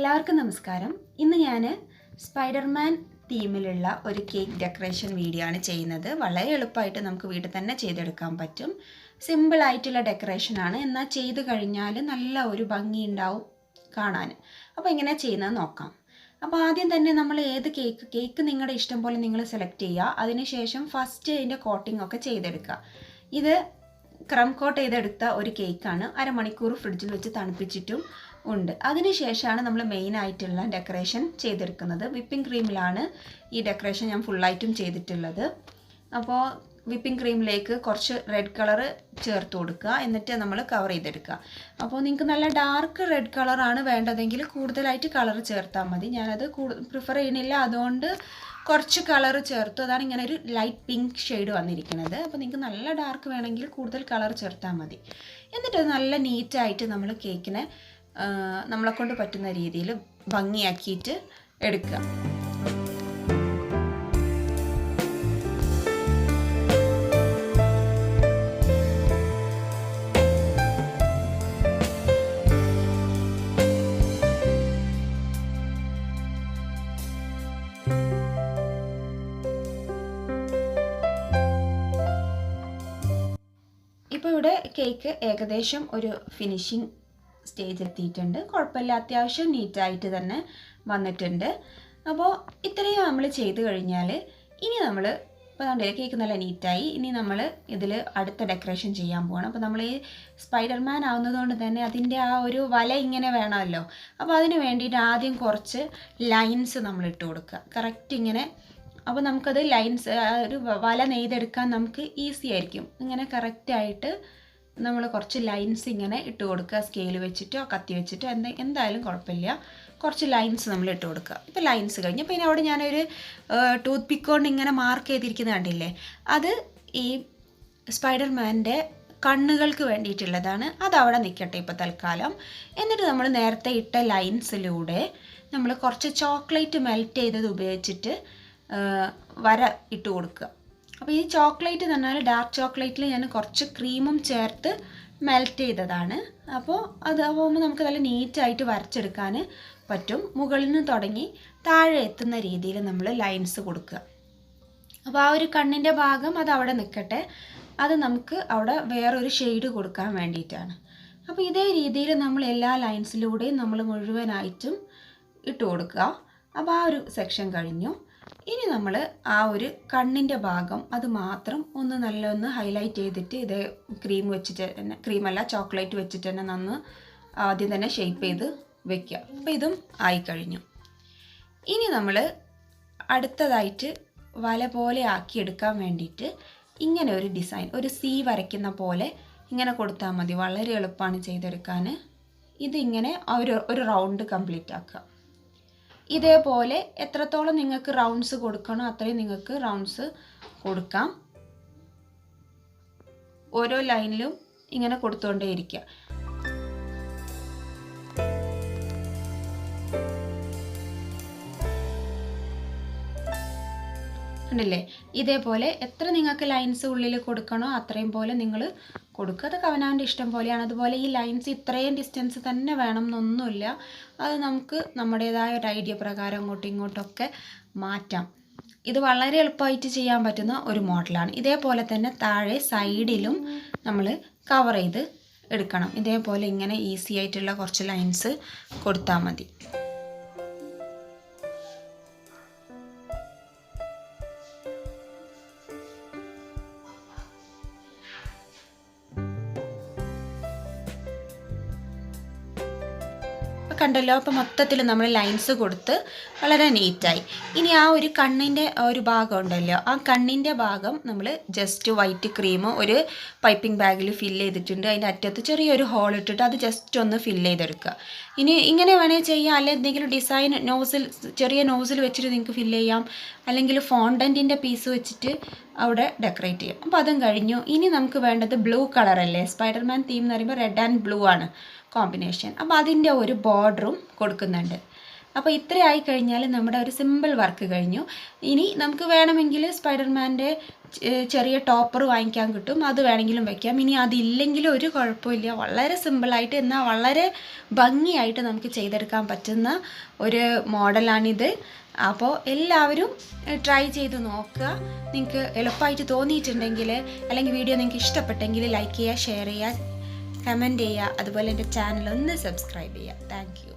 എല്ലാവർക്കും നമസ്കാരം. ഇന്ന് ഞാൻ സ്പൈഡർമാൻ തീമിലുള്ള ഒരു കേക്ക് ഡെക്കറേഷൻ വീഡിയോ ആണ് ചെയ്യുന്നത്. വളരെ എളുപ്പമായിട്ട് നമുക്ക് വീട്ടിൽ തന്നെ ചെയ്തെടുക്കാൻ പറ്റും. സിമ്പിളായിട്ടുള്ള ഡെക്കറേഷനാണ്, എന്നാൽ ചെയ്ത് കഴിഞ്ഞാൽ നല്ല ഒരു ഭംഗി ഉണ്ടാവും കാണാൻ. അപ്പോൾ എങ്ങനെയാണ് ചെയ്യുന്നത് നോക്കാം. അപ്പോൾ ആദ്യം തന്നെ നമ്മൾ ഏത് കേക്ക് നിങ്ങളുടെ ഇഷ്ടം പോലെ നിങ്ങൾ സെലക്ട് ചെയ്യുക. അതിനുശേഷം ഫസ്റ്റ് അതിൻ്റെ കോട്ടിംഗ് ഒക്കെ ചെയ്തെടുക്കുക. ഇത് ക്രം കോട്ട് ചെയ്തെടുത്ത ഒരു കേക്കാണ്. അരമണിക്കൂർ ഫ്രിഡ്ജിൽ വെച്ച് തണുപ്പിച്ചിട്ടും ഉണ്ട്. അതിനുശേഷമാണ് നമ്മൾ മെയിനായിട്ടുള്ള ഡെക്കറേഷൻ ചെയ്തെടുക്കുന്നത്. വിപ്പിംഗ് ക്രീമിലാണ് ഈ ഡെക്കറേഷൻ ഞാൻ ഫുള്ളായിട്ടും ചെയ്തിട്ടുള്ളത്. അപ്പോൾ വിപ്പിംഗ് ക്രീമിലേക്ക് കുറച്ച് റെഡ് കളറ് ചേർത്ത് കൊടുക്കുക, എന്നിട്ട് നമ്മൾ കവർ ചെയ്തെടുക്കുക. അപ്പോൾ നിങ്ങൾക്ക് നല്ല ഡാർക്ക് റെഡ് കളറാണ് വേണ്ടതെങ്കിൽ കൂടുതലായിട്ട് കളർ ചേർത്താൽ മതി. ഞാനത് പ്രിഫർ ചെയ്യണില്ല, അതുകൊണ്ട് കുറച്ച് കളർ ചേർത്തു. അതാണ് ഇങ്ങനെ ഒരു ലൈറ്റ് പിങ്ക് ഷെയ്ഡ് വന്നിരിക്കുന്നത്. അപ്പോൾ നിങ്ങൾക്ക് നല്ല ഡാർക്ക് വേണമെങ്കിൽ കൂടുതൽ കളർ ചേർത്താൽ മതി. എന്നിട്ട് നല്ല നീറ്റായിട്ട് നമ്മൾ കേക്കിനെ നമ്മളെക്കൊണ്ട് പറ്റുന്ന രീതിയിൽ ഭംഗിയാക്കിയിട്ട് എടുക്കുക. ഇപ്പോൾ ഇവിടെ കേക്ക് ഏകദേശം ഒരു ഫിനിഷിംഗ് സ്റ്റേജ് എത്തിയിട്ടുണ്ട്. കുഴപ്പമില്ല, അത്യാവശ്യം നീറ്റായിട്ട് തന്നെ വന്നിട്ടുണ്ട്. അപ്പോൾ ഇത്രയും നമ്മൾ ചെയ്ത് കഴിഞ്ഞാൽ ഇനി നമ്മൾ ഇപ്പോൾ കണ്ടില്ലേ കേക്ക് നല്ല നീറ്റായി. ഇനി നമ്മൾ ഇതിൽ അടുത്ത ഡെക്കറേഷൻ ചെയ്യാൻ പോകണം. അപ്പോൾ നമ്മൾ ഈ സ്പൈഡർമാൻ ആവുന്നതുകൊണ്ട് തന്നെ അതിൻ്റെ ആ ഒരു വല ഇങ്ങനെ വേണമല്ലോ. അപ്പോൾ അതിന് വേണ്ടിയിട്ട് ആദ്യം കുറച്ച് ലൈൻസ് നമ്മൾ ഇട്ട് കൊടുക്കുക, കറക്റ്റ് ഇങ്ങനെ. അപ്പോൾ നമുക്കത് ലൈൻസ് ഒരു വല നെയ്തെടുക്കാൻ നമുക്ക് ഈസി ആയിരിക്കും. ഇങ്ങനെ കറക്റ്റായിട്ട് നമ്മൾ കുറച്ച് ലൈൻസ് ഇങ്ങനെ ഇട്ട് കൊടുക്കുക. സ്കെയിൽ വെച്ചിട്ടോ കത്തി വെച്ചിട്ടോ എന്തായാലും കുഴപ്പമില്ല, കുറച്ച് ലൈൻസ് നമ്മൾ ഇട്ട് കൊടുക്കുക. ഇപ്പോൾ ലൈൻസ് കഴിഞ്ഞ് പിന്നെ അവിടെ ഞാനൊരു ടൂത്ത് പിക്ക് കൊണ്ട് ഇങ്ങനെ മാർക്ക് ചെയ്തിരിക്കുന്നത് കണ്ടില്ലേ, അത് ഈ സ്പൈഡർമാൻ്റെ കണ്ണുകൾക്ക് വേണ്ടിയിട്ടുള്ളതാണ്. അതവിടെ നിൽക്കട്ടെ ഇപ്പോൾ തൽക്കാലം. എന്നിട്ട് നമ്മൾ നേരത്തെ ഇട്ട ലൈൻസിലൂടെ നമ്മൾ കുറച്ച് ചോക്ലേറ്റ് മെൽറ്റ് ചെയ്തത് ഉപയോഗിച്ചിട്ട് വര ഇട്ട് കൊടുക്കുക. അപ്പോൾ ഈ ചോക്ലേറ്റ് എന്ന് പറഞ്ഞാൽ ഡാർക്ക് ചോക്ലേറ്റിൽ ഞാൻ കുറച്ച് ക്രീമും ചേർത്ത് മെൽറ്റ് ചെയ്തതാണ്. അപ്പോൾ അതാവുമ്പോൾ നമുക്ക് നല്ല നീറ്റായിട്ട് വരച്ചെടുക്കാൻ പറ്റും. മുകളിൽ നിന്ന് തുടങ്ങി താഴെ എത്തുന്ന രീതിയിൽ നമ്മൾ ലൈൻസ് കൊടുക്കുക. അപ്പോൾ ആ ഒരു കണ്ണിൻ്റെ ഭാഗം അത് അവിടെ നിൽക്കട്ടെ, അത് നമുക്ക് അവിടെ വേറൊരു ഷെയ്ഡ് കൊടുക്കാൻ വേണ്ടിയിട്ടാണ്. അപ്പോൾ ഇതേ രീതിയിൽ നമ്മൾ എല്ലാ ലൈൻസിലൂടെയും നമ്മൾ മുഴുവനായിട്ടും ഇട്ട് കൊടുക്കുക. അപ്പോൾ ആ ഒരു സെക്ഷൻ കഴിഞ്ഞു. ഇനി നമ്മൾ ആ ഒരു കണ്ണിൻ്റെ ഭാഗം അത് മാത്രം ഒന്ന് ഹൈലൈറ്റ് ചെയ്തിട്ട് ഇതേ ക്രീം വെച്ചിട്ട് തന്നെ, ക്രീമല്ല ചോക്ലേറ്റ് വെച്ചിട്ട് തന്നെ ആദ്യം തന്നെ ഷേപ്പ് ചെയ്ത് വെക്കുക. അപ്പോൾ ഇതും ആയിക്കഴിഞ്ഞു. ഇനി നമ്മൾ അടുത്തതായിട്ട് വല പോലെ ആക്കിയെടുക്കാൻ വേണ്ടിയിട്ട് ഇങ്ങനെ ഒരു ഡിസൈൻ, ഒരു സി വരയ്ക്കുന്ന പോലെ ഇങ്ങനെ കൊടുത്താൽ മതി. വളരെ എളുപ്പമാണ് ചെയ്തെടുക്കാൻ. ഇതിങ്ങനെ ഒരു റൗണ്ട് കംപ്ലീറ്റ് ആക്കുക. ഇതേപോലെ എത്രത്തോളം നിങ്ങൾക്ക് റൗണ്ട്സ് കൊടുക്കണോ അത്രയും നിങ്ങൾക്ക് റൗണ്ട്സ് കൊടുക്കാം. ഓരോ ലൈനിലും ഇങ്ങനെ കൊടുത്തുകൊണ്ടേയിരിക്കുക. ഉണ്ടല്ലേ, ഇതേപോലെ എത്ര നിങ്ങൾക്ക് ലൈൻസ് ഉള്ളിൽ കൊടുക്കണോ അത്രയും പോലെ നിങ്ങൾ കൊടുക്കുക. അത് അവനവൻ്റെ ഇഷ്ടം പോലെയാണ്. അതുപോലെ ഈ ലൈൻസ് ഇത്രയും ഡിസ്റ്റൻസ് തന്നെ വേണം എന്നൊന്നുമില്ല. അത് നമുക്ക് നമ്മുടേതായ ഒരു ഐഡിയ പ്രകാരം അങ്ങോട്ടും ഇങ്ങോട്ടൊക്കെ മാറ്റാം. ഇത് വളരെ എളുപ്പമായിട്ട് ചെയ്യാൻ പറ്റുന്ന ഒരു മോഡലാണ്. ഇതേപോലെ തന്നെ താഴെ സൈഡിലും നമ്മൾ കവർ ചെയ്ത് എടുക്കണം. ഇതേപോലെ ഇങ്ങനെ ഈസി ആയിട്ടുള്ള കുറച്ച് ലൈൻസ് കൊടുത്താൽ മതി. കണ്ടല്ലോ, അപ്പോൾ മൊത്തത്തിൽ നമ്മൾ ലൈൻസ് കൊടുത്ത് വളരെ നീറ്റായി. ഇനി ആ ഒരു കണ്ണിൻ്റെ ഒരു ഭാഗം ഉണ്ടല്ലോ, ആ കണ്ണിൻ്റെ ഭാഗം നമ്മൾ ജസ്റ്റ് വൈറ്റ് ക്രീം ഒരു പൈപ്പിംഗ് ബാഗിൽ ഫില്ല് ചെയ്തിട്ടുണ്ട്. അതിൻ്റെ അറ്റത്ത് ചെറിയൊരു ഹോൾ ഇട്ടിട്ട് അത് ജസ്റ്റ് ഒന്ന് ഫില്ല് ചെയ്തെടുക്കുക. ഇനി ഇങ്ങനെ വേണമെങ്കിൽ ചെയ്യാം, അല്ലെങ്കിൽ എന്തെങ്കിലും ഡിസൈൻ ചെറിയ നോസിൽ വെച്ചിട്ട് നിങ്ങൾക്ക് ഫില്ല് ചെയ്യാം, അല്ലെങ്കിൽ ഫോണ്ടൻറ്റിൻ്റെ പീസ് വെച്ചിട്ട് അവിടെ ഡെക്കറേറ്റ് ചെയ്യാം. അപ്പോൾ അതും കഴിഞ്ഞു. ഇനി നമുക്ക് വേണ്ടത് ബ്ലൂ കളറല്ലേ, സ്പൈഡർമാൻ തീം എന്ന് പറയുമ്പോൾ റെഡ് ആൻഡ് ബ്ലൂ ആണ് കോമ്പിനേഷൻ. അപ്പോൾ അതിൻ്റെ ഒരു ബോർഡറും കൊടുക്കുന്നുണ്ട്. അപ്പോൾ ഇത്രയായി കഴിഞ്ഞാൽ നമ്മുടെ ഒരു സിമ്പിൾ വർക്ക് കഴിഞ്ഞു. ഇനി നമുക്ക് വേണമെങ്കിൽ സ്പൈഡർമാൻ്റെ ചെറിയ ടോപ്പർ വാങ്ങിക്കാൻ കിട്ടും, അത് വേണമെങ്കിലും വെക്കാം. ഇനി അതില്ലെങ്കിലും ഒരു കുഴപ്പമില്ല. വളരെ സിമ്പിളായിട്ട് എന്നാൽ വളരെ ഭംഗിയായിട്ട് നമുക്ക് ചെയ്തെടുക്കാൻ പറ്റുന്ന ഒരു മോഡലാണിത്. അപ്പോൾ എല്ലാവരും ട്രൈ ചെയ്ത് നോക്കുക. നിങ്ങൾക്ക് എളുപ്പമായിട്ട് തോന്നിയിട്ടുണ്ടെങ്കിൽ അല്ലെങ്കിൽ വീഡിയോ നിങ്ങൾക്ക് ഇഷ്ടപ്പെട്ടെങ്കിൽ ലൈക്ക് ചെയ്യുക, ഷെയർ ചെയ്യുക, കമൻറ്റ് ചെയ്യുക. അതുപോലെ എൻ്റെ ചാനൽ ഒന്ന് സബ്സ്ക്രൈബ് ചെയ്യുക. Thank you.